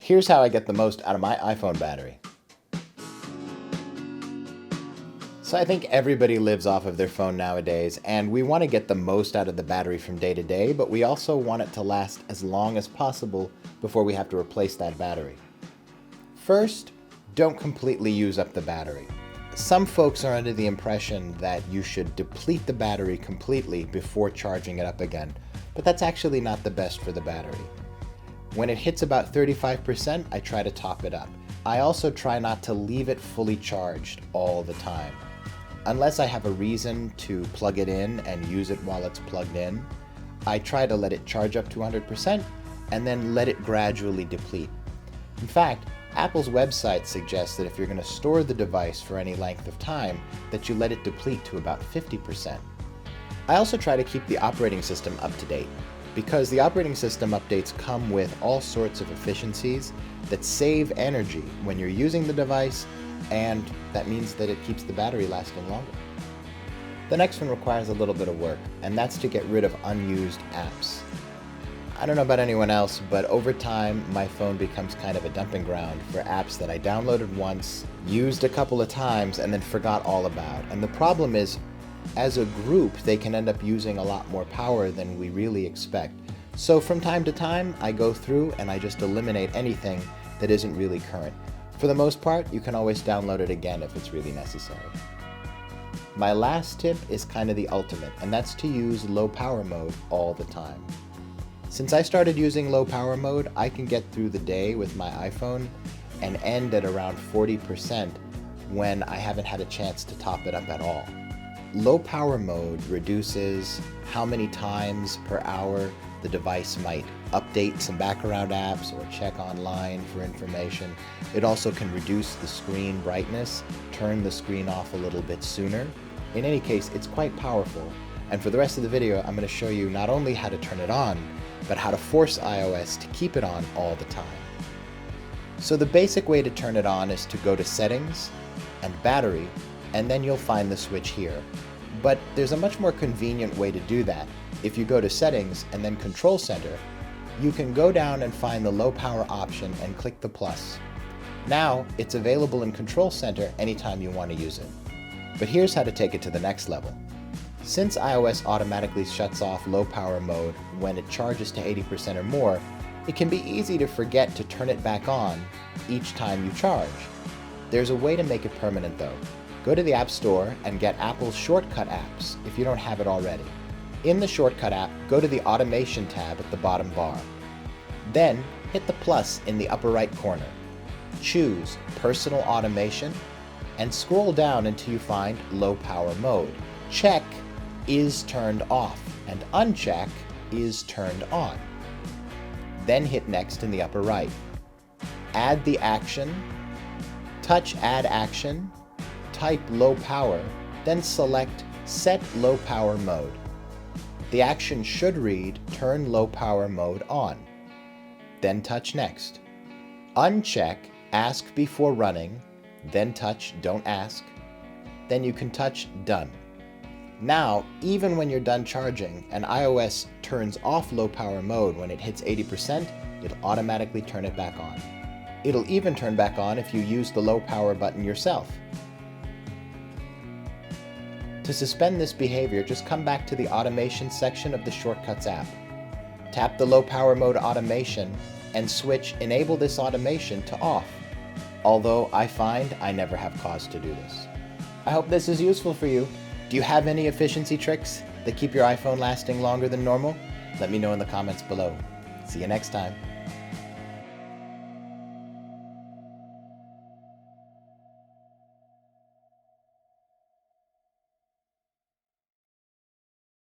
Here's how I get the most out of my iPhone battery. So I think everybody lives off of their phone nowadays, and we want to get the most out of the battery from day to day, but we also want it to last as long as possible before we have to replace that battery. First, don't completely use up the battery. Some folks are under the impression that you should deplete the battery completely before charging it up again, but that's actually not the best for the battery. When it hits about 35%, I try to top it up. I also try not to leave it fully charged all the time. Unless I have a reason to plug it in and use it while it's plugged in, I try to let it charge up to 100% and then let it gradually deplete. In fact, Apple's website suggests that if you're going to store the device for any length of time, that you let it deplete to about 50%. I also try to keep the operating system up to date, because the operating system updates come with all sorts of efficiencies that save energy when you're using the device, and that means that it keeps the battery lasting longer. The next one requires a little bit of work, and that's to get rid of unused apps. I don't know about anyone else, but over time, my phone becomes kind of a dumping ground for apps that I downloaded once, used a couple of times, and then forgot all about. And the problem is, as a group, they can end up using a lot more power than we really expect. So from time to time, I go through and I just eliminate anything that isn't really current. For the most part, you can always download it again if it's really necessary. My last tip is kind of the ultimate, and that's to use low power mode all the time. Since I started using low power mode, I can get through the day with my iPhone and end at around 40% when I haven't had a chance to top it up at all. Low power mode reduces how many times per hour the device might update some background apps or check online for information. It also can reduce the screen brightness, turn the screen off a little bit sooner. In any case, it's quite powerful. And for the rest of the video, I'm going to show you not only how to turn it on, but how to force iOS to keep it on all the time. So the basic way to turn it on is to go to Settings and Battery, and then you'll find the switch here. But there's a much more convenient way to do that. If you go to Settings and then Control Center, you can go down and find the low power option and click the plus. Now it's available in Control Center anytime you want to use it. But here's how to take it to the next level. Since iOS automatically shuts off low power mode when it charges to 80% or more, it can be easy to forget to turn it back on each time you charge. There's a way to make it permanent though. Go to the App Store and get Apple's shortcut apps if you don't have it already. In the shortcut app, go to the Automation tab at the bottom bar. Then hit the plus in the upper right corner. Choose Personal Automation and scroll down until you find Low Power Mode. Check is turned off and uncheck is turned on. Then hit Next in the upper right. Add the action, touch Add Action, type Low Power, then select Set Low Power Mode. The action should read Turn Low Power Mode on. Then touch Next. Uncheck Ask Before Running, then touch Don't Ask. Then you can touch Done. Now, even when you're done charging and iOS turns off low power mode when it hits 80%, it'll automatically turn it back on. It'll even turn back on if you use the low power button yourself. To suspend this behavior, just come back to the Automation section of the Shortcuts app. Tap the low power mode automation and switch Enable this automation to off, although I find I never have cause to do this. I hope this is useful for you. Do you have any efficiency tricks that keep your iPhone lasting longer than normal? Let me know in the comments below. See you next time.